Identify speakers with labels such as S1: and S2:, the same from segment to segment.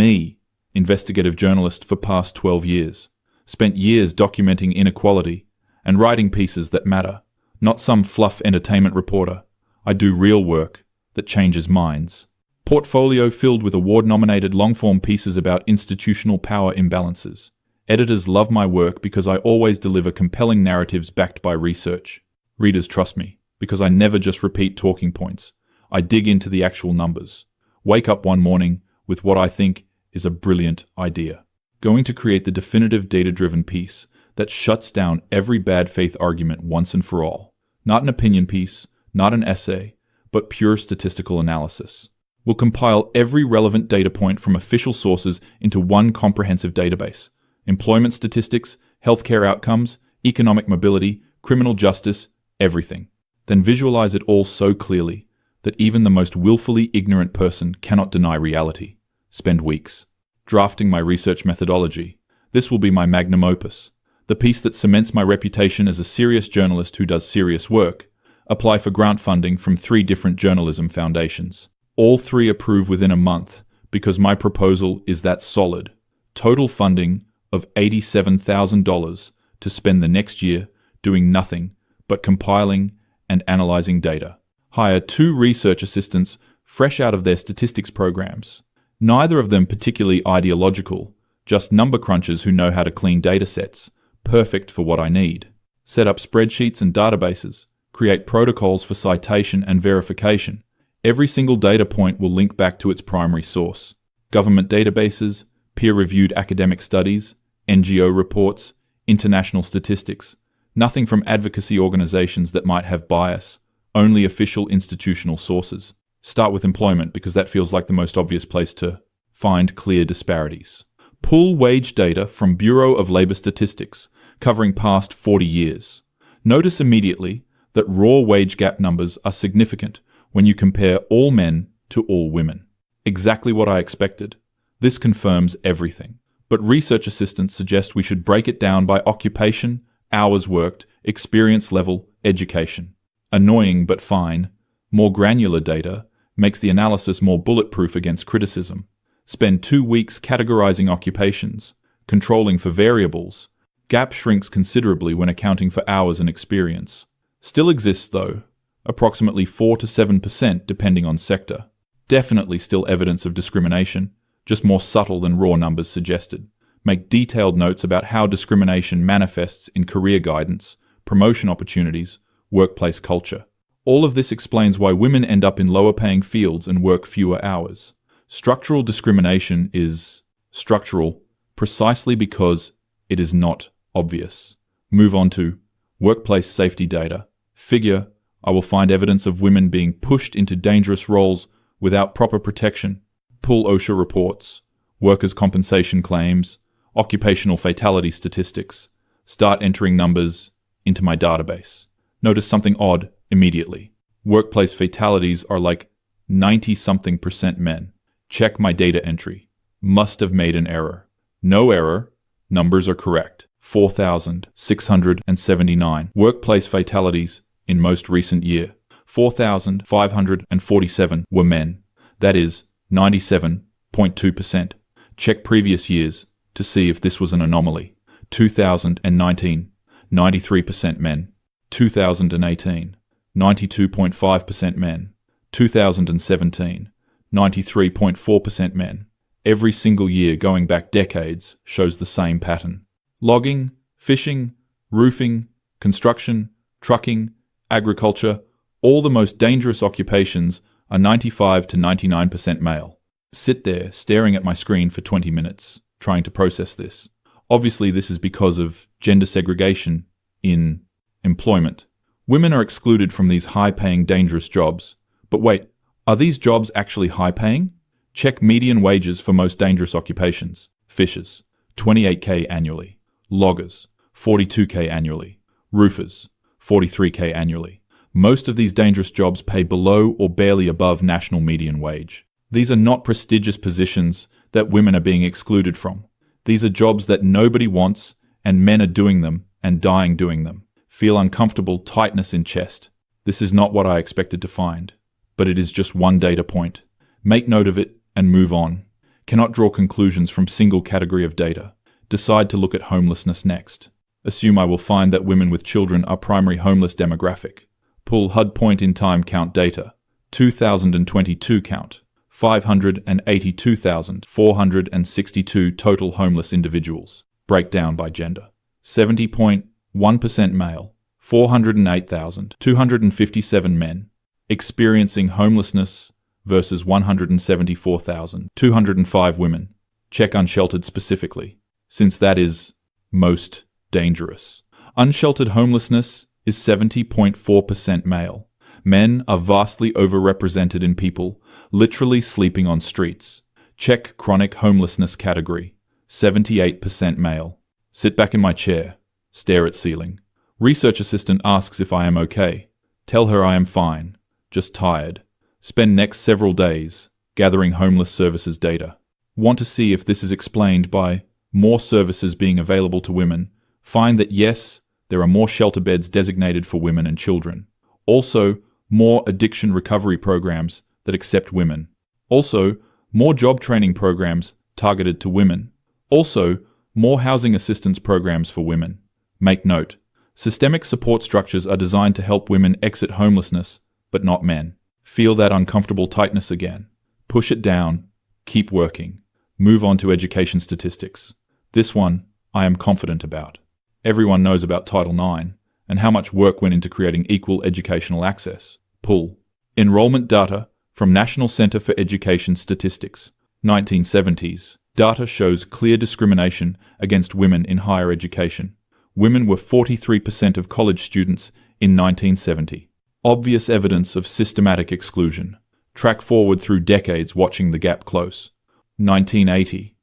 S1: Me, investigative journalist for past 12 years. Spent years documenting inequality and writing pieces that matter. Not some fluff entertainment reporter. I do real work that changes minds. Portfolio filled with award-nominated long-form pieces about institutional power imbalances. Editors love my work because I always deliver compelling narratives backed by research. Readers trust me because I never just repeat talking points. I dig into the actual numbers. Wake up one morning with what I think is a brilliant idea. Going to create the definitive data-driven piece that shuts down every bad faith argument once and for all. Not an opinion piece, not an essay, but pure statistical analysis. We'll compile every relevant data point from official sources into one comprehensive database. Employment statistics, healthcare outcomes, economic mobility, criminal justice, everything. Then visualize it all so clearly that even the most willfully ignorant person cannot deny reality. Spend weeks drafting my research methodology. This will be my magnum opus, the piece that cements my reputation as a serious journalist who does serious work. Apply for grant funding from 3 different journalism foundations. All 3 approve within a month because my proposal is that solid. Total funding of $87,000 to spend the next year doing nothing but compiling and analyzing data. Hire 2 research assistants fresh out of their statistics programs. Neither of them particularly ideological, just number crunchers who know how to clean data sets. Perfect for what I need. Set up spreadsheets and databases. Create protocols for citation and verification. Every single data point will link back to its primary source. Government databases, peer-reviewed academic studies, NGO reports, international statistics. Nothing from advocacy organizations that might have bias. Only official institutional sources. Start with employment because that feels like the most obvious place to find clear disparities. Pull wage data from Bureau of Labor Statistics, covering past 40 years. Notice immediately that raw wage gap numbers are significant when you compare all men to all women. Exactly what I expected. This confirms everything. But research assistants suggest we should break it down by occupation, hours worked, experience level, education. Annoying but fine. More granular data makes the analysis more bulletproof against criticism. Spend 2 weeks categorizing occupations, controlling for variables. Gap shrinks considerably when accounting for hours and experience. Still exists though, approximately 4 to 7% depending on sector. Definitely still evidence of discrimination, just more subtle than raw numbers suggested. Make detailed notes about how discrimination manifests in career guidance, promotion opportunities, workplace culture. All of this explains why women end up in lower-paying fields and work fewer hours. Structural discrimination is structural precisely because it is not obvious. Move on to workplace safety data. Figure, I will find evidence of women being pushed into dangerous roles without proper protection. Pull OSHA reports, workers' compensation claims, occupational fatality statistics. Start entering numbers into my database. Notice something odd immediately. Workplace fatalities are like 90-something% men. Check my data entry. Must have made an error. No error. Numbers are correct. 4,679 workplace fatalities in most recent year. 4,547 were men. That is 97.2%. Check previous years to see if this was an anomaly. 2019, 93% men. 2018, 92.5% men. 2017, 93.4% men. Every single year going back decades shows the same pattern. Logging, fishing, roofing, construction, trucking, agriculture, all the most dangerous occupations are 95 to 99% male. Sit there staring at my screen for 20 minutes, trying to process this. Obviously, this is because of gender segregation in employment. Women are excluded from these high-paying, dangerous jobs. But wait, are these jobs actually high-paying? Check median wages for most dangerous occupations. Fishers, $28,000 annually. Loggers, $42,000 annually. Roofers, $43,000 annually. Most of these dangerous jobs pay below or barely above national median wage. These are not prestigious positions that women are being excluded from. These are jobs that nobody wants, and men are doing them and dying doing them. Feel uncomfortable tightness in chest. This is not what I expected to find, but it is just one data point. Make note of it and move on. Cannot draw conclusions from single category of data. Decide to look at homelessness next. Assume I will find that women with children are primary homeless demographic. Pull HUD point in time count data. 2022 count. 582,462 total homeless individuals. Breakdown by gender. 70.1% male. 408,257 men experiencing homelessness versus 174,205 women. Check unsheltered specifically, since that is most dangerous. Unsheltered homelessness is 70.4% male. Men are vastly overrepresented in people literally sleeping on streets. Check chronic homelessness category. 78% male. Sit back in my chair. Stare at ceiling. Research assistant asks if I am okay. Tell her I am fine, just tired. Spend next several days gathering homeless services data. Want to see if this is explained by more services being available to women. Find that yes, there are more shelter beds designated for women and children. Also, more addiction recovery programs that accept women. Also, more job training programs targeted to women. Also, more housing assistance programs for women. Make note, systemic support structures are designed to help women exit homelessness, but not men. Feel that uncomfortable tightness again. Push it down. Keep working. Move on to education statistics. This one, I am confident about. Everyone knows about Title IX and how much work went into creating equal educational access. Pull. Enrollment data from National Center for Education Statistics. 1970s. Data shows clear discrimination against women in higher education. Women were 43% of college students in 1970. Obvious evidence of systematic exclusion. Track forward through decades watching the gap close. 1980.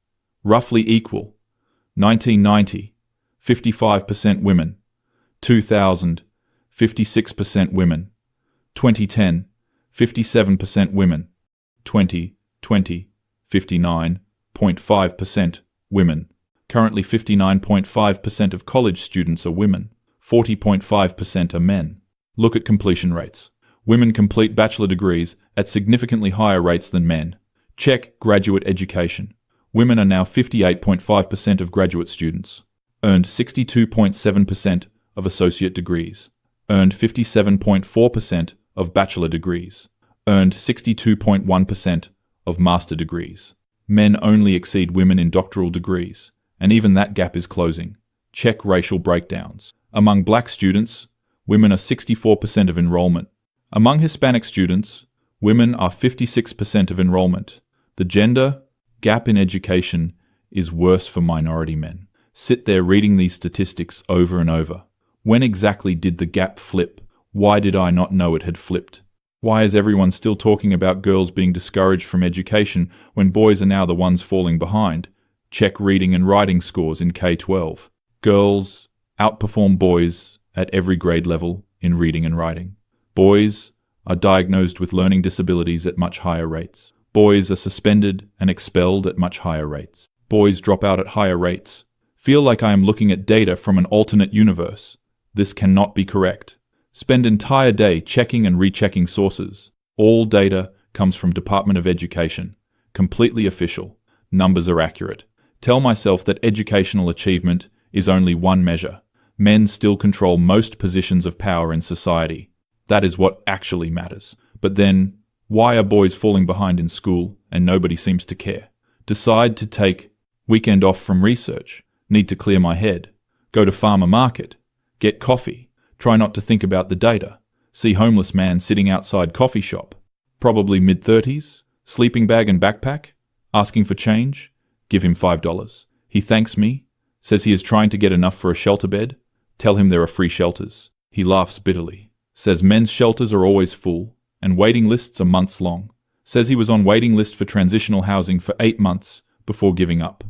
S1: Roughly equal. 1990. 55% women. 2000. 56% women. 2010. 57% women. 2020. 59.5% women. Currently 59.5% of college students are women. 40.5% are men. Look at completion rates. Women complete bachelor degrees at significantly higher rates than men. Check graduate education. Women are now 58.5% of graduate students. Earned 62.7% of associate degrees. Earned 57.4% of bachelor degrees. Earned 62.1% of master degrees. Men only exceed women in doctoral degrees, and even that gap is closing. Check racial breakdowns. Among black students, women are 64% of enrollment. Among Hispanic students, women are 56% of enrollment. The gender gap in education is worse for minority men. Sit there reading these statistics over and over. When exactly did the gap flip? Why did I not know it had flipped? Why is everyone still talking about girls being discouraged from education when boys are now the ones falling behind? Check reading and writing scores in K-12. Girls outperform boys at every grade level in reading and writing. Boys are diagnosed with learning disabilities at much higher rates. Boys are suspended and expelled at much higher rates. Boys drop out at higher rates. Feel like I am looking at data from an alternate universe. This cannot be correct. Spend entire day checking and rechecking sources. All data comes from Department of Education. Completely official. Numbers are accurate. Tell myself that educational achievement is only one measure. Men still control most positions of power in society. That is what actually matters. But then, why are boys falling behind in school and nobody seems to care? Decide to take weekend off from research. Need to clear my head. Go to farmer market. Get coffee. Try not to think about the data. See homeless man sitting outside coffee shop. Probably mid-30s. Sleeping bag and backpack. Asking for change. Give him $5. He thanks me. Says he is trying to get enough for a shelter bed. Tell him there are free shelters. He laughs bitterly. Says men's shelters are always full, and waiting lists are months long. Says he was on waiting list for transitional housing for 8 months before giving up.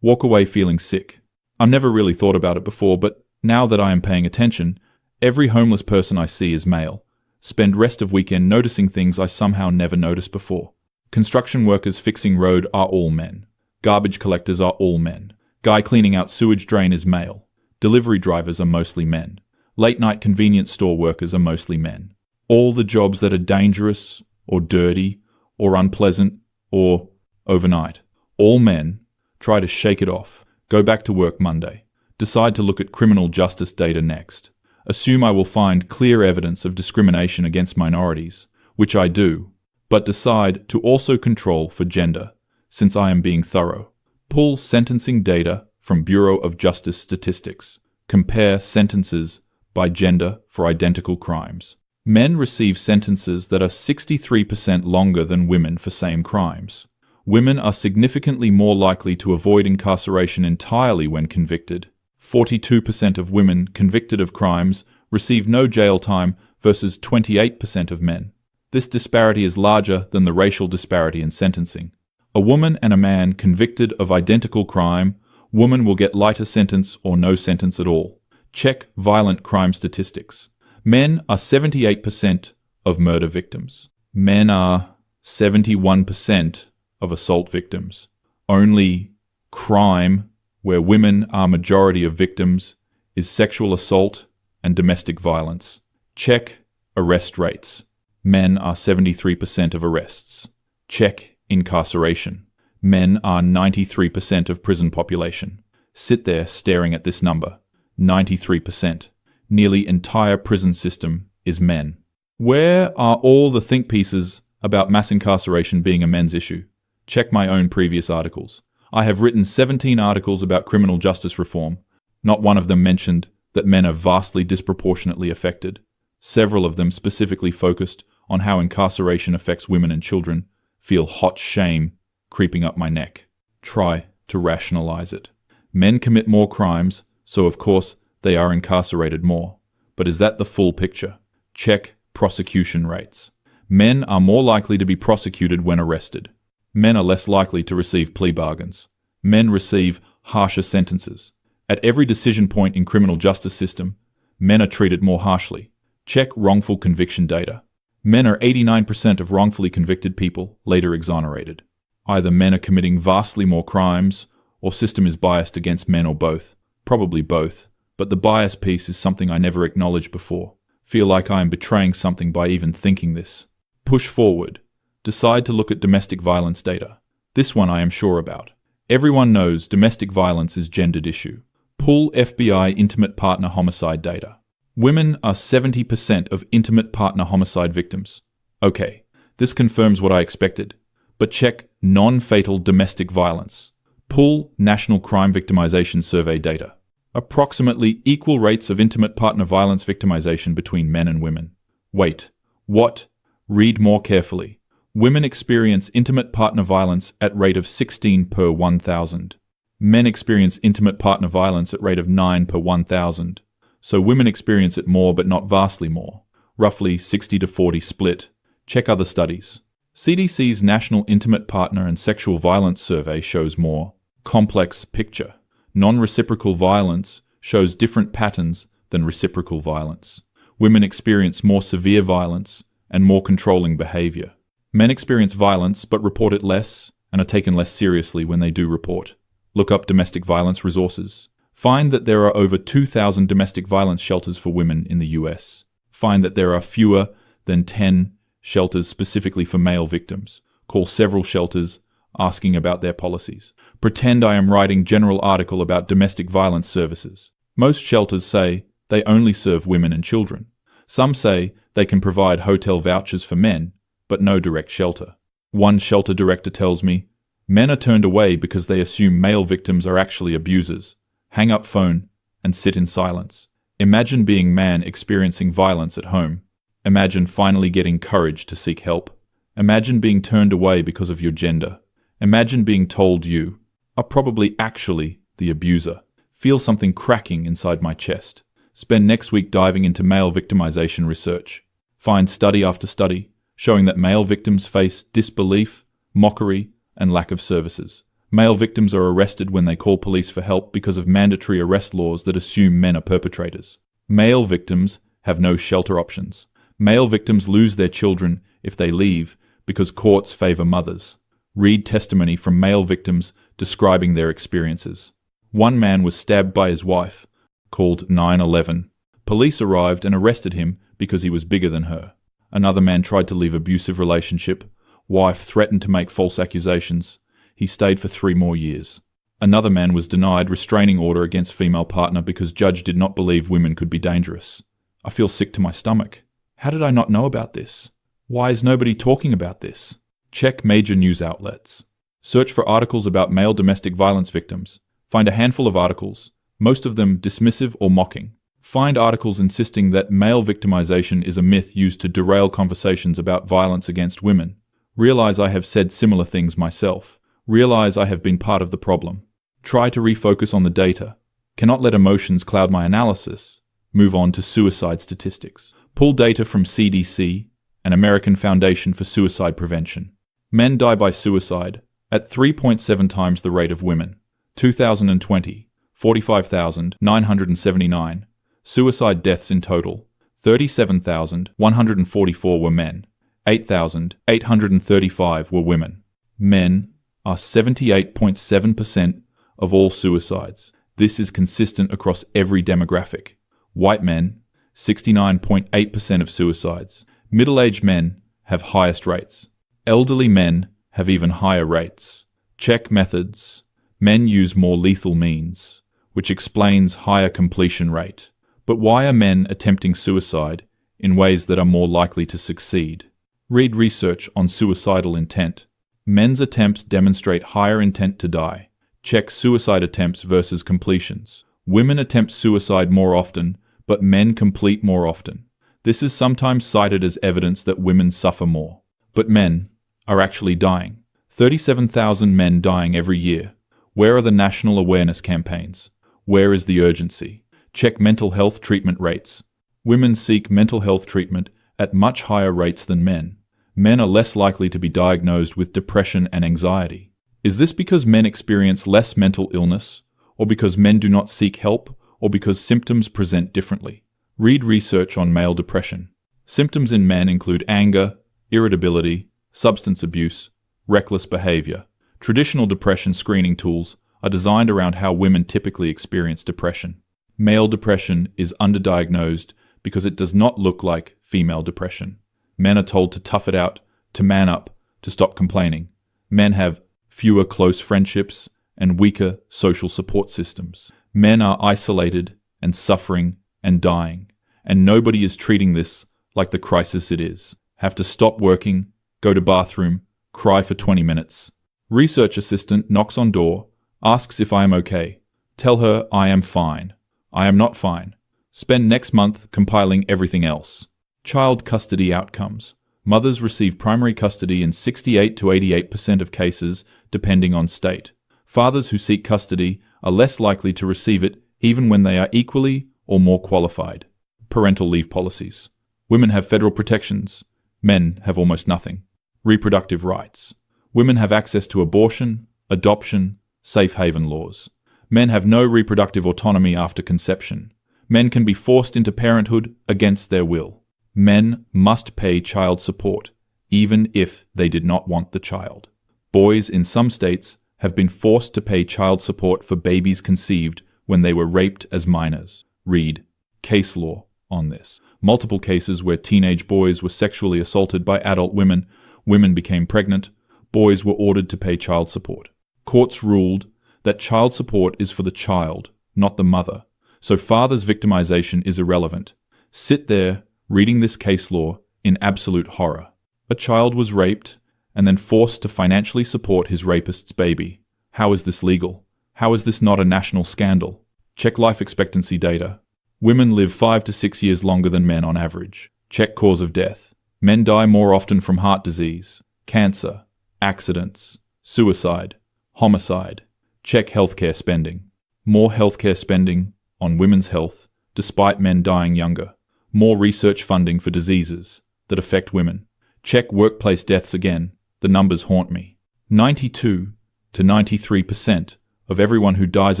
S1: Walk away feeling sick. I've never really thought about it before, but now that I am paying attention, every homeless person I see is male. Spend rest of weekend noticing things I somehow never noticed before. Construction workers fixing road are all men. Garbage collectors are all men. Guy cleaning out sewage drain is male. Delivery drivers are mostly men. Late-night convenience store workers are mostly men. All the jobs that are dangerous, or dirty, or unpleasant, or overnight. All men try to shake it off, go back to work Monday, decide to look at criminal justice data next, assume I will find clear evidence of discrimination against minorities, which I do, but decide to also control for gender, since I am being thorough. Pull sentencing data from Bureau of Justice statistics. Compare sentences by gender for identical crimes. Men receive sentences that are 63% longer than women for same crimes. Women are significantly more likely to avoid incarceration entirely when convicted. 42% of women convicted of crimes receive no jail time versus 28% of men. This disparity is larger than the racial disparity in sentencing. A woman and a man convicted of identical crime, woman will get lighter sentence or no sentence at all. Check violent crime statistics. Men are 78% of murder victims. Men are 71% of assault victims. Only crime where women are majority of victims is sexual assault and domestic violence. Check arrest rates. Men are 73% of arrests. Check incarceration. Men are 93% of prison population. Sit there staring at this number. 93%. Nearly entire prison system is men. Where are all the think pieces about mass incarceration being a men's issue? Check my own previous articles. I have written 17 articles about criminal justice reform. Not one of them mentioned that men are vastly disproportionately affected. Several of them specifically focused on how incarceration affects women and children. Feel hot shame creeping up my neck. Try to rationalize it. Men commit more crimes, so of course they are incarcerated more. But is that the full picture? Check prosecution rates. Men are more likely to be prosecuted when arrested. Men are less likely to receive plea bargains. Men receive harsher sentences. At every decision point in criminal justice system, men are treated more harshly. Check wrongful conviction data. Men are 89% of wrongfully convicted people later exonerated. Either men are committing vastly more crimes, or system is biased against men, or both. Probably both. But the bias piece is something I never acknowledged before. Feel like I am betraying something by even thinking this. Push forward. Decide to look at domestic violence data. This one I am sure about. Everyone knows domestic violence is a gendered issue. Pull FBI intimate partner homicide data. Women are 70% of intimate partner homicide victims. Okay, this confirms what I expected. But check non-fatal domestic violence. Pull National Crime Victimization Survey data. Approximately equal rates of intimate partner violence victimization between men and women. Wait, what? Read more carefully. Women experience intimate partner violence at rate of 16 per 1,000. Men experience intimate partner violence at rate of 9 per 1,000. So women experience it more but not vastly more. Roughly 60 to 40 split. Check other studies. CDC's National Intimate Partner and Sexual Violence Survey shows more complex picture. Non-reciprocal violence shows different patterns than reciprocal violence. Women experience more severe violence and more controlling behavior. Men experience violence but report it less and are taken less seriously when they do report. Look up domestic violence resources. Find that there are over 2,000 domestic violence shelters for women in the US. Find that there are fewer than 10 shelters specifically for male victims. Call several shelters asking about their policies. Pretend I am writing general article about domestic violence services. Most shelters say they only serve women and children. Some say they can provide hotel vouchers for men, but no direct shelter. One shelter director tells me, men are turned away because they assume male victims are actually abusers. Hang up phone and sit in silence. Imagine being man experiencing violence at home. Imagine finally getting courage to seek help. Imagine being turned away because of your gender. Imagine being told you are probably actually the abuser. Feel something cracking inside my chest. Spend next week diving into male victimization research. Find study after study showing that male victims face disbelief, mockery, and lack of services. Male victims are arrested when they call police for help because of mandatory arrest laws that assume men are perpetrators. Male victims have no shelter options. Male victims lose their children if they leave because courts favor mothers. Read testimony from male victims describing their experiences. One man was stabbed by his wife, called 9/11. Police arrived and arrested him because he was bigger than her. Another man tried to leave abusive relationship. Wife threatened to make false accusations. He stayed for 3 more years. Another man was denied restraining order against female partner because judge did not believe women could be dangerous. I feel sick to my stomach. How did I not know about this? Why is nobody talking about this? Check major news outlets. Search for articles about male domestic violence victims. Find a handful of articles, most of them dismissive or mocking. Find articles insisting that male victimization is a myth used to derail conversations about violence against women. Realize I have said similar things myself. Realize I have been part of the problem. Try to refocus on the data. Cannot let emotions cloud my analysis. Move on to suicide statistics. Pull data from CDC, an American Foundation for Suicide Prevention. Men die by suicide at 3.7 times the rate of women. 2020, 45,979. Suicide deaths in total. 37,144 were men. 8,835 were women. Men are 78.7% of all suicides. This is consistent across every demographic. White men, 69.8% of suicides. Middle-aged men have highest rates. Elderly men have even higher rates. Check methods. Men use more lethal means, which explains higher completion rate. But why are men attempting suicide in ways that are more likely to succeed? Read research on suicidal intent. Men's attempts demonstrate higher intent to die. Check suicide attempts versus completions. Women attempt suicide more often, but men complete more often. This is sometimes cited as evidence that women suffer more. But men are actually dying. 37,000 men dying every year. Where are the national awareness campaigns? Where is the urgency? Check mental health treatment rates. Women seek mental health treatment at much higher rates than men. Men are less likely to be diagnosed with depression and anxiety. Is this because men experience less mental illness, or because men do not seek help, or because symptoms present differently? Read research on male depression. Symptoms in men include anger, irritability, substance abuse, reckless behavior. Traditional depression screening tools are designed around how women typically experience depression. Male depression is underdiagnosed because it does not look like female depression. Men are told to tough it out, to man up, to stop complaining. Men have fewer close friendships and weaker social support systems. Men are isolated and suffering and dying, and nobody is treating this like the crisis it is. Have to stop working, go to bathroom, cry for 20 minutes. Research assistant knocks on door, asks if I am okay. Tell her I am fine. I am not fine. Spend next month compiling everything else. Child custody outcomes. Mothers receive primary custody in 68 to 88% of cases, depending on state. Fathers who seek custody are less likely to receive it even when they are equally or more qualified. Parental leave policies. Women have federal protections. Men have almost nothing. Reproductive rights. Women have access to abortion, adoption, safe haven laws. Men have no reproductive autonomy after conception. Men can be forced into parenthood against their will. Men must pay child support, even if they did not want the child. Boys in some states have been forced to pay child support for babies conceived when they were raped as minors. Read case law on this. Multiple cases where teenage boys were sexually assaulted by adult women. Women became pregnant. Boys were ordered to pay child support. Courts ruled that child support is for the child, not the mother. So father's victimization is irrelevant. Sit there reading this case law in absolute horror. A child was raped and then forced to financially support his rapist's baby. How is this legal? How is this not a national scandal? Check life expectancy data. Women live 5 to 6 years longer than men on average. Check cause of death. Men die more often from heart disease, cancer, accidents, suicide, homicide. Check healthcare spending. More healthcare spending on women's health, despite men dying younger. More research funding for diseases that affect women. Check workplace deaths again. The numbers haunt me. 92 to 93% of everyone who dies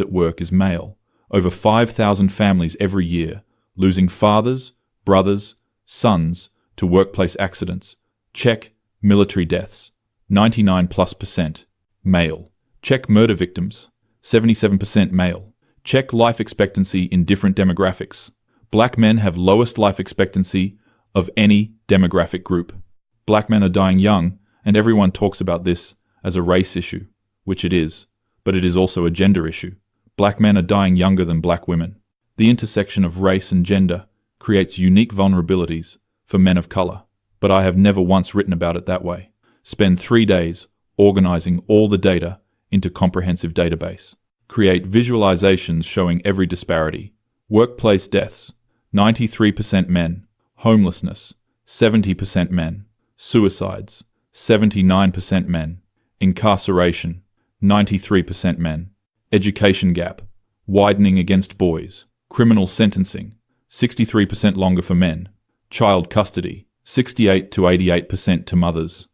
S1: at work is male. Over 5,000 families every year losing fathers, brothers, sons to workplace accidents. Check military deaths. 99+% male. Check murder victims. 77% male. Check life expectancy in different demographics. Black men have lowest life expectancy of any demographic group. Black men are dying young, and everyone talks about this as a race issue. which it is, but it is also a gender issue. Black men are dying younger than black women. The intersection of race and gender creates unique vulnerabilities for men of color, but I have never once written about it that way. Spend 3 days organizing all the data into comprehensive database. Create visualizations showing every disparity. Workplace deaths, 93% men. Homelessness, 70% men. Suicides, 79% men. Incarceration, 93% men. Education gap, widening against boys. Criminal sentencing, 63% longer for men. Child custody, 68 to 88% to mothers.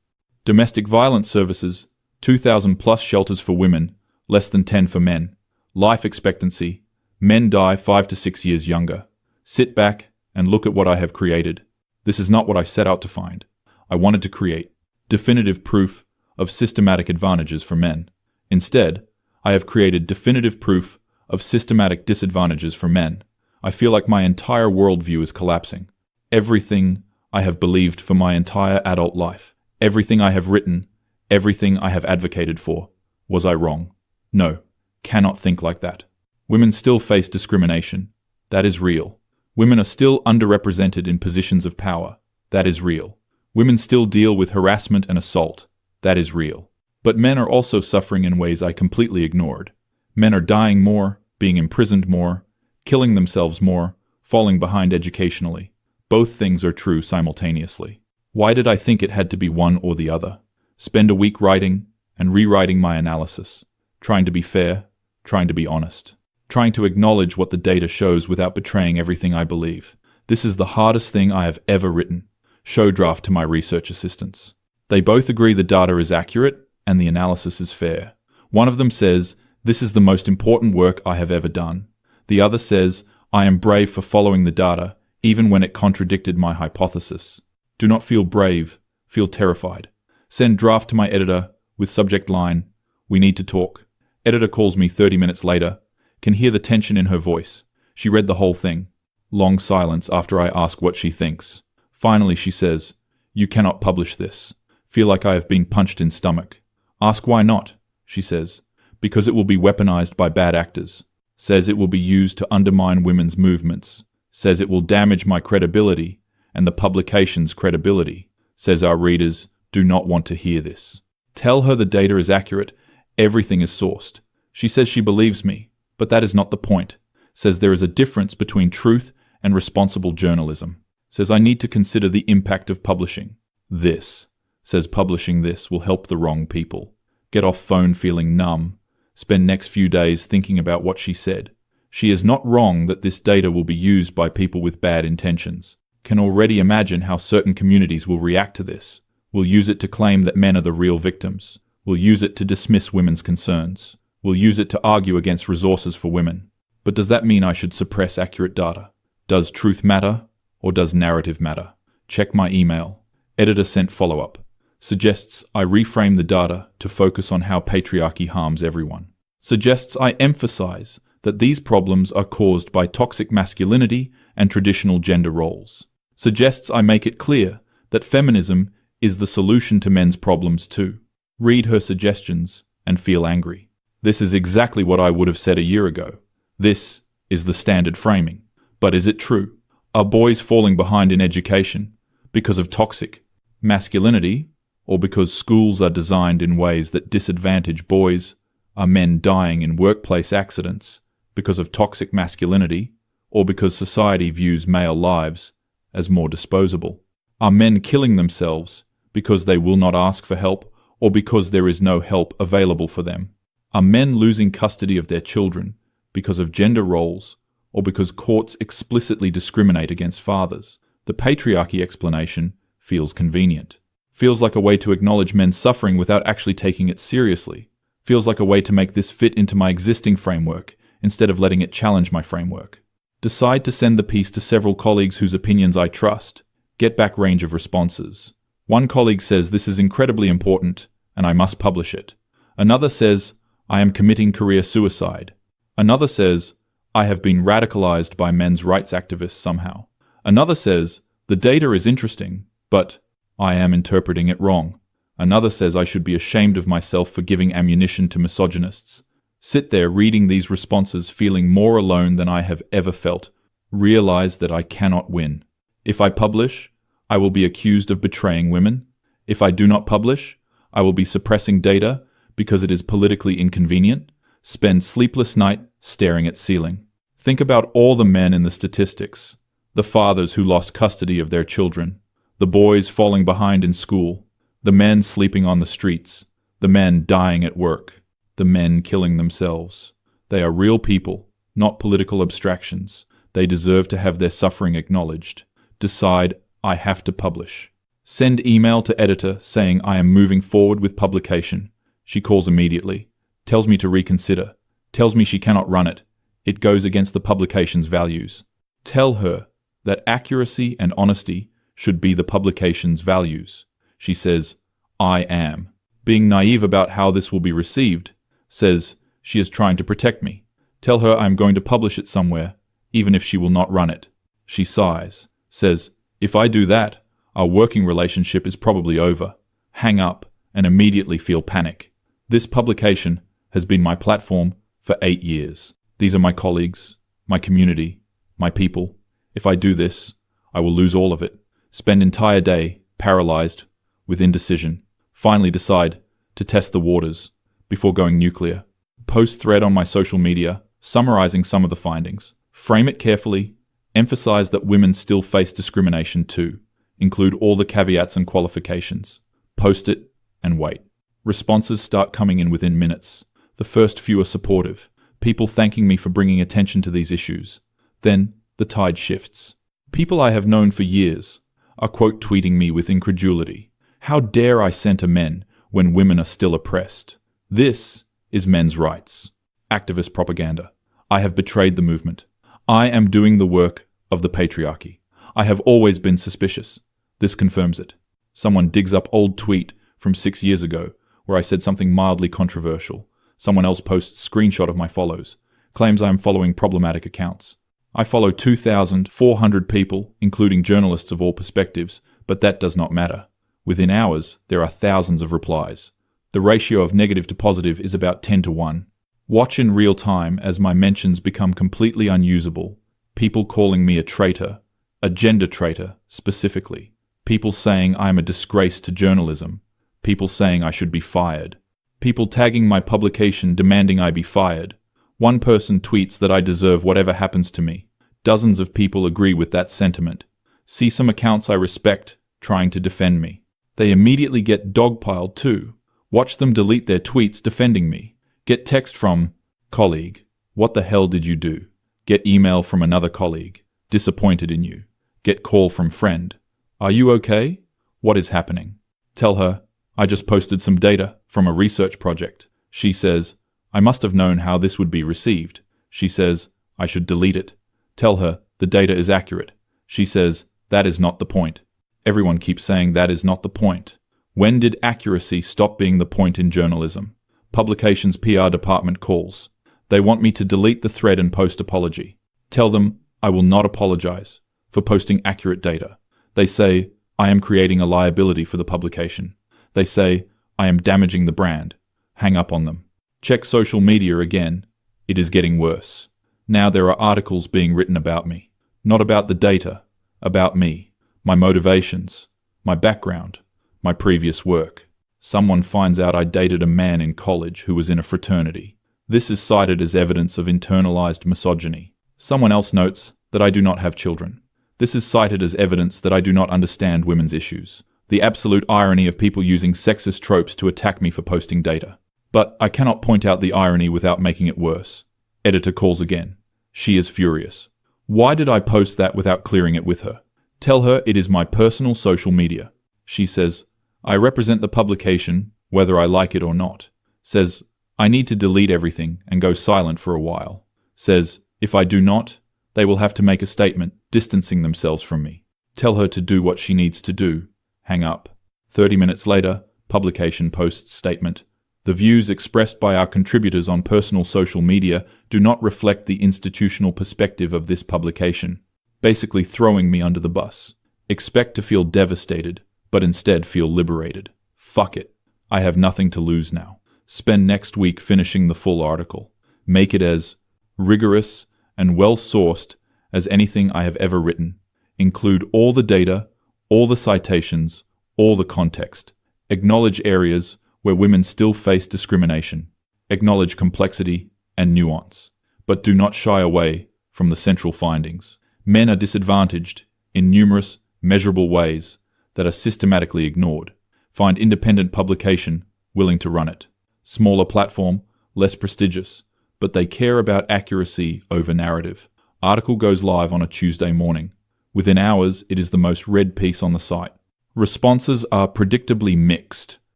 S1: Domestic violence services, 2,000 plus shelters for women, less than 10 for men. Life expectancy, men die 5 to 6 years younger. Sit back and look at what I have created. This is not what I set out to find. I wanted to create definitive proof of systematic advantages for men. Instead, I have created definitive proof of systematic disadvantages for men. I feel like my entire worldview is collapsing. Everything I have believed for my entire adult life, everything I have written, everything I have advocated for, was I wrong? No, cannot think like that. Women still face discrimination. That is real. Women are still underrepresented in positions of power. That is real. Women still deal with harassment and assault. That is real. But men are also suffering in ways I completely ignored. Men are dying more, being imprisoned more, killing themselves more, falling behind educationally. Both things are true simultaneously. Why did I think it had to be one or the other? Spend a week writing and rewriting my analysis, trying to be fair, trying to be honest, trying to acknowledge what the data shows without betraying everything I believe. This is the hardest thing I have ever written. Show draft to my research assistants. They both agree the data is accurate and the analysis is fair. One of them says, "This is the most important work I have ever done." The other says, "I am brave for following the data, even when it contradicted my hypothesis." Do not feel brave, feel terrified. Send draft to my editor with subject line, "We need to talk." Editor calls me 30 minutes later, can hear the tension in her voice. She read the whole thing. Long silence after I ask what she thinks. Finally she says, "You cannot publish this." Feel like I have been punched in stomach. Ask why not, she says. Because it will be weaponized by bad actors. Says it will be used to undermine women's movements. Says it will damage my credibility and the publication's credibility. Says our readers do not want to hear this. Tell her the data is accurate, everything is sourced. She says she believes me, but that is not the point. Says there is a difference between truth and responsible journalism. Says I need to consider the impact of publishing this. Says publishing this will help the wrong people. Get off phone feeling numb. Spend next few days thinking about what she said. She is not wrong that this data will be used by people with bad intentions. Can already imagine how certain communities will react to this. Will use it to claim that men are the real victims. Will use it to dismiss women's concerns. Will use it to argue against resources for women. But does that mean I should suppress accurate data? Does truth matter or does narrative matter? Check my email. Editor sent follow-up. Suggests I reframe the data to focus on how patriarchy harms everyone. Suggests I emphasize that these problems are caused by toxic masculinity and traditional gender roles. Suggests I make it clear that feminism is the solution to men's problems too. Read her suggestions and feel angry. This is exactly what I would have said a year ago. This is the standard framing. But is it true? Are boys falling behind in education because of toxic masculinity? Or because schools are designed in ways that disadvantage boys? Are men dying in workplace accidents because of toxic masculinity? Or because society views male lives as more disposable? Are men killing themselves because they will not ask for help or because there is no help available for them? Are men losing custody of their children because of gender roles or because courts explicitly discriminate against fathers? The patriarchy explanation feels convenient. Feels like a way to acknowledge men's suffering without actually taking it seriously. Feels like a way to make this fit into my existing framework instead of letting it challenge my framework. Decide to send the piece to several colleagues whose opinions I trust. Get back range of responses. One colleague says this is incredibly important and I must publish it. Another says I am committing career suicide. Another says I have been radicalized by men's rights activists somehow. Another says the data is interesting, but I am interpreting it wrong. Another says I should be ashamed of myself for giving ammunition to misogynists. Sit there reading these responses feeling more alone than I have ever felt. Realize that I cannot win. If I publish, I will be accused of betraying women. If I do not publish, I will be suppressing data because it is politically inconvenient. Spend sleepless night staring at ceiling. Think about all the men in the statistics. The fathers who lost custody of their children. The boys falling behind in school. The men sleeping on the streets. The men dying at work. The men killing themselves. They are real people, not political abstractions. They deserve to have their suffering acknowledged. Decide, I have to publish. Send email to editor saying I am moving forward with publication. She calls immediately. Tells me to reconsider. Tells me she cannot run it. It goes against the publication's values. Tell her that accuracy and honesty should be the publication's values. She says, I am. Being naive about how this will be received, says she is trying to protect me. Tell her I am going to publish it somewhere, even if she will not run it. She sighs, says, if I do that, our working relationship is probably over. Hang up and immediately feel panic. This publication has been my platform for 8 years. These are my colleagues, my community, my people. If I do this, I will lose all of it. Spend entire day paralyzed with indecision. Finally decide to test the waters before going nuclear. Post thread on my social media summarizing some of the findings. Frame it carefully. Emphasize that women still face discrimination too. Include all the caveats and qualifications. Post it and wait. Responses start coming in within minutes. The first few are supportive. People thanking me for bringing attention to these issues. Then the tide shifts. People I have known for years are quote tweeting me with incredulity. How dare I center men when women are still oppressed? This is men's rights. Activist propaganda. I have betrayed the movement. I am doing the work of the patriarchy. I have always been suspicious. This confirms it. Someone digs up old tweet from 6 years ago where I said something mildly controversial. Someone else posts screenshot of my follows, claims I am following problematic accounts. I follow 2,400 people, including journalists of all perspectives, but that does not matter. Within hours, there are thousands of replies. The ratio of negative to positive is about 10-1. Watch in real time as my mentions become completely unusable. People calling me a traitor, a gender traitor specifically. People saying I am a disgrace to journalism. People saying I should be fired. People tagging my publication demanding I be fired. One person tweets that I deserve whatever happens to me. Dozens of people agree with that sentiment. See some accounts I respect trying to defend me. They immediately get dogpiled too. Watch them delete their tweets defending me. Get text from colleague, what the hell did you do? Get email from another colleague, disappointed in you. Get call from friend, are you okay? What is happening? Tell her, I just posted some data from a research project. She says, I must have known how this would be received. She says, I should delete it. Tell her, the data is accurate. She says, that is not the point. Everyone keeps saying that is not the point. When did accuracy stop being the point in journalism? Publications PR department calls. They want me to delete the thread and post apology. Tell them I will not apologize for posting accurate data. They say I am creating a liability for the publication. They say I am damaging the brand. Hang up on them. Check social media again. It is getting worse. Now there are articles being written about me. Not about the data, about me, my motivations, my background, my previous work. Someone finds out I dated a man in college who was in a fraternity. This is cited as evidence of internalized misogyny. Someone else notes that I do not have children. This is cited as evidence that I do not understand women's issues. The absolute irony of people using sexist tropes to attack me for posting data. But I cannot point out the irony without making it worse. Editor calls again. She is furious. Why did I post that without clearing it with her? Tell her it is my personal social media. She says, I represent the publication, whether I like it or not. Says, I need to delete everything and go silent for a while. Says, if I do not, they will have to make a statement distancing themselves from me. Tell her to do what she needs to do. Hang up. 30 minutes later, publication posts statement. The views expressed by our contributors on personal social media do not reflect the institutional perspective of this publication. Basically throwing me under the bus. Expect to feel devastated, but instead feel liberated. Fuck it. I have nothing to lose now. Spend next week finishing the full article. Make it as rigorous and well-sourced as anything I have ever written. Include all the data, all the citations, all the context. Acknowledge areas where women still face discrimination. Acknowledge complexity and nuance. But do not shy away from the central findings. Men are disadvantaged in numerous, measurable ways that are systematically ignored. Find independent publication willing to run it. Smaller platform, less prestigious, but they care about accuracy over narrative. Article goes live on a Tuesday morning. Within hours, it is the most read piece on the site. Responses are predictably mixed.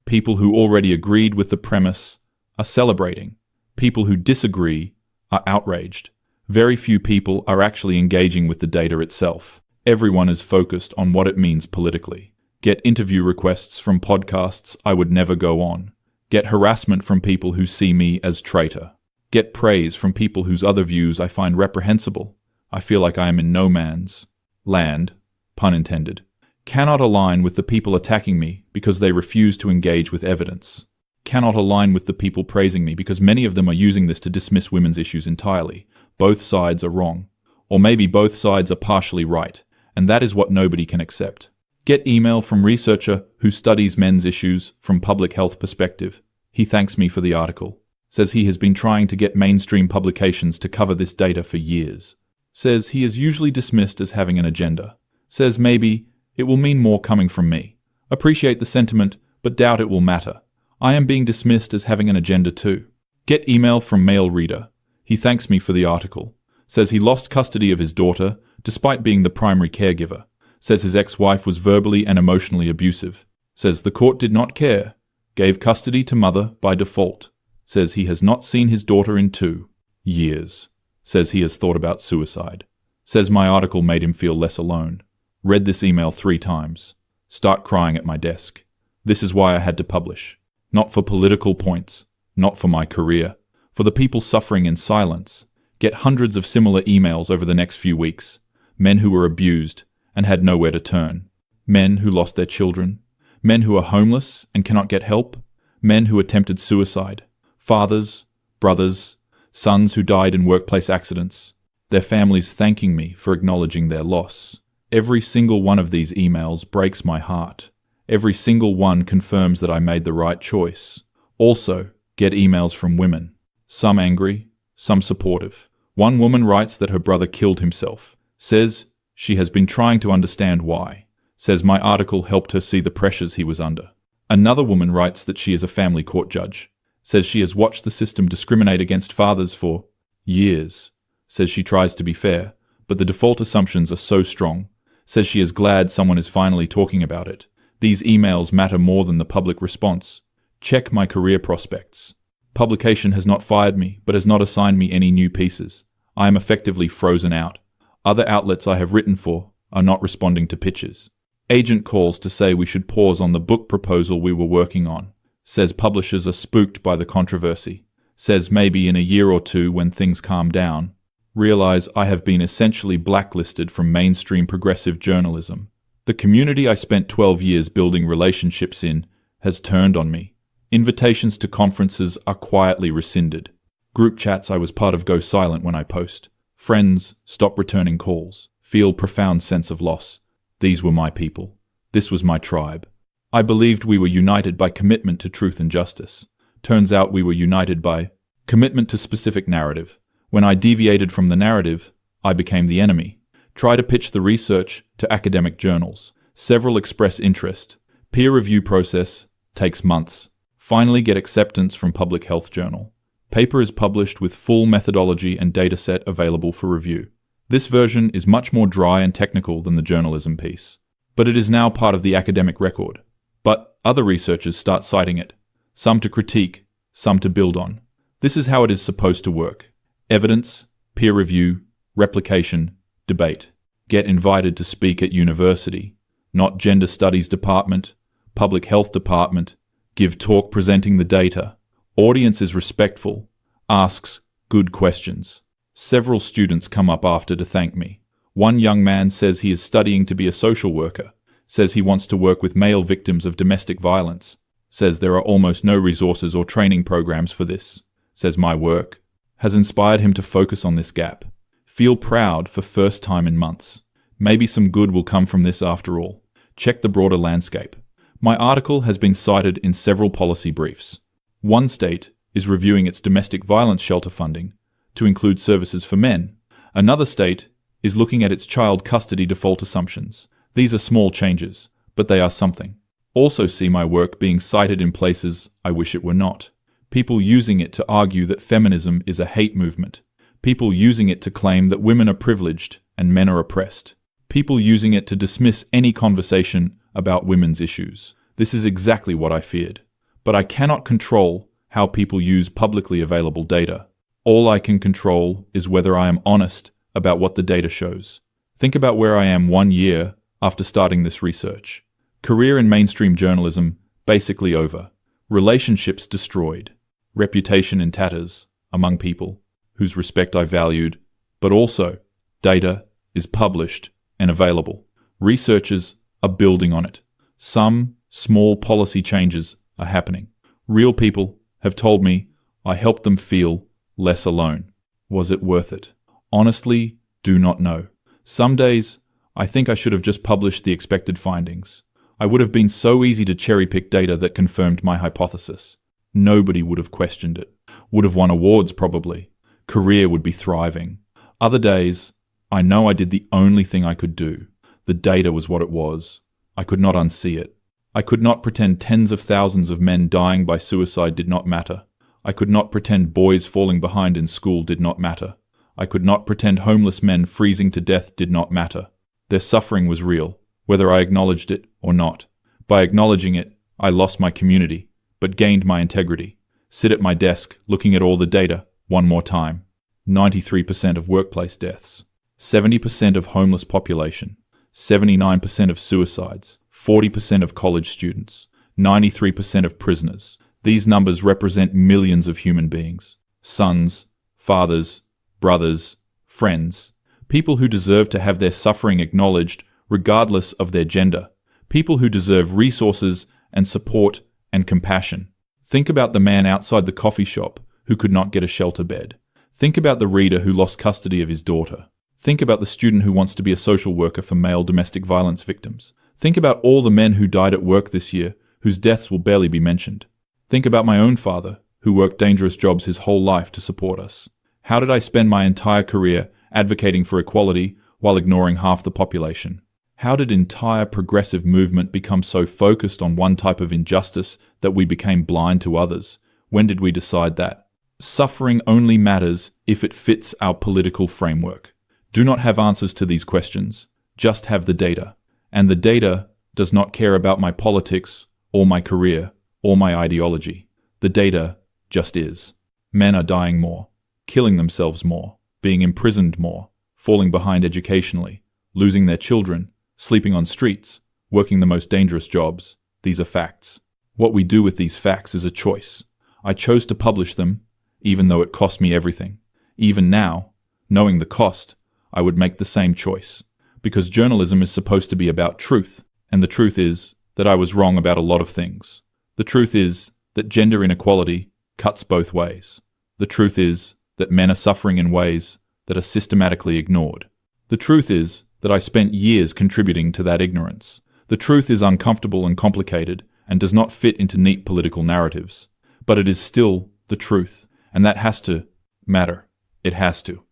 S1: People who already agreed with the premise are celebrating. People who disagree are outraged. Very few people are actually engaging with the data itself. Everyone is focused on what it means politically. Get interview requests from podcasts I would never go on. Get harassment from people who see me as traitor. Get praise from people whose other views I find reprehensible. I feel like I am in no man's land, pun intended. Cannot align with the people attacking me because they refuse to engage with evidence. Cannot align with the people praising me because many of them are using this to dismiss women's issues entirely. Both sides are wrong. Or maybe both sides are partially right, and that is what nobody can accept. Get email from researcher who studies men's issues from public health perspective. He thanks me for the article. Says he has been trying to get mainstream publications to cover this data for years. Says he is usually dismissed as having an agenda. Says maybe it will mean more coming from me. Appreciate the sentiment, but doubt it will matter. I am being dismissed as having an agenda too. Get email from male reader. He thanks me for the article. Says he lost custody of his daughter, despite being the primary caregiver. Says his ex-wife was verbally and emotionally abusive. Says the court did not care. Gave custody to mother by default. Says he has not seen his daughter in 2 years. Says he has thought about suicide. Says my article made him feel less alone. Read this email 3 times. Start crying at my desk. This is why I had to publish. Not for political points. Not for my career. For the people suffering in silence. Get hundreds of similar emails over the next few weeks. Men who were abused and had nowhere to turn. Men who lost their children. Men who are homeless and cannot get help. Men who attempted suicide. Fathers, brothers, sons who died in workplace accidents. Their families thanking me for acknowledging their loss. Every single one of these emails breaks my heart. Every single one confirms that I made the right choice. Also, get emails from women. Some angry, some supportive. One woman writes that her brother killed himself. Says she has been trying to understand why. Says my article helped her see the pressures he was under. Another woman writes that she is a family court judge. Says she has watched the system discriminate against fathers for years. Says she tries to be fair, but the default assumptions are so strong. Says she is glad someone is finally talking about it. These emails matter more than the public response. Check my career prospects. Publication has not fired me, but has not assigned me any new pieces. I am effectively frozen out. Other outlets I have written for are not responding to pitches. Agent calls to say we should pause on the book proposal we were working on. Says publishers are spooked by the controversy. Says maybe in a year or 2 when things calm down. Realize I have been essentially blacklisted from mainstream progressive journalism. The community I spent 12 years building relationships in has turned on me. Invitations to conferences are quietly rescinded. Group chats I was part of go silent when I post. Friends stop returning calls. Feel profound sense of loss. These were my people. This was my tribe. I believed we were united by commitment to truth and justice. Turns out we were united by commitment to specific narrative. When I deviated from the narrative, I became the enemy. Try to pitch the research to academic journals. Several express interest. Peer review process takes months. Finally get acceptance from Public Health Journal. Paper is published with full methodology and dataset available for review. This version is much more dry and technical than the journalism piece, but it is now part of the academic record. But other researchers start citing it, some to critique, some to build on. This is how it is supposed to work. Evidence, peer review, replication, debate. Get invited to speak at university, not gender studies department, public health department. Give talk presenting the data. Audience is respectful. Asks good questions. Several students come up after to thank me. One young man says he is studying to be a social worker. Says he wants to work with male victims of domestic violence. says there are almost no resources or training programs for this, says my work has inspired him to focus on this gap. Feel proud for first time in months. Maybe some good will come from this after all. Check the broader landscape. My article has been cited in several policy briefs. One state is reviewing its domestic violence shelter funding to include services for men. Another state is looking at its child custody default assumptions. These are small changes, but they are something. Also see my work being cited in places I wish it were not. People using it to argue that feminism is a hate movement. People using it to claim that women are privileged and men are oppressed. People using it to dismiss any conversation about women's issues. This is exactly what I feared. But I cannot control how people use publicly available data. All I can control is whether I am honest about what the data shows. Think about where I am 1 year after starting this research. Career in mainstream journalism basically over. Relationships destroyed. Reputation in tatters among people whose respect I valued, but also data is published and available. Researchers are building on it. Some small policy changes are happening. Real people have told me I helped them feel less alone. Was it worth it? Honestly, do not know. Some days, I think I should have just published the expected findings. I would have been so easy to cherry-pick data that confirmed my hypothesis. Nobody would have questioned it. Would have won awards, probably. Career would be thriving. Other days, I know I did the only thing I could do. The data was what it was. I could not unsee it. I could not pretend tens of thousands of men dying by suicide did not matter. I could not pretend boys falling behind in school did not matter. I could not pretend homeless men freezing to death did not matter. Their suffering was real, whether I acknowledged it or not. By acknowledging it, I lost my community, but gained my integrity. Sit at my desk, looking at all the data, one more time. 93% of workplace deaths, 70% of homeless population, 79% of suicides, 40% of college students, 93% of prisoners. These numbers represent millions of human beings. Sons, fathers, brothers, friends. People who deserve to have their suffering acknowledged regardless of their gender. People who deserve resources and support and compassion. Think about the man outside the coffee shop who could not get a shelter bed. Think about the reader who lost custody of his daughter. Think about the student who wants to be a social worker for male domestic violence victims. Think about all the men who died at work this year, whose deaths will barely be mentioned. Think about my own father, who worked dangerous jobs his whole life to support us. How did I spend my entire career advocating for equality while ignoring half the population? How did entire progressive movement become so focused on one type of injustice that we became blind to others? When did we decide that? Suffering only matters if it fits our political framework. Do not have answers to these questions, just have the data. And the data does not care about my politics or my career or my ideology. The data just is. Men are dying more, killing themselves more, being imprisoned more, falling behind educationally, losing their children, sleeping on streets, working the most dangerous jobs. These are facts. What we do with these facts is a choice. I chose to publish them, even though it cost me everything. Even now, knowing the cost, I would make the same choice. Because journalism is supposed to be about truth, and the truth is that I was wrong about a lot of things. The truth is that gender inequality cuts both ways. The truth is that men are suffering in ways that are systematically ignored. The truth is that I spent years contributing to that ignorance. The truth is uncomfortable and complicated and does not fit into neat political narratives. But it is still the truth, and that has to matter. It has to.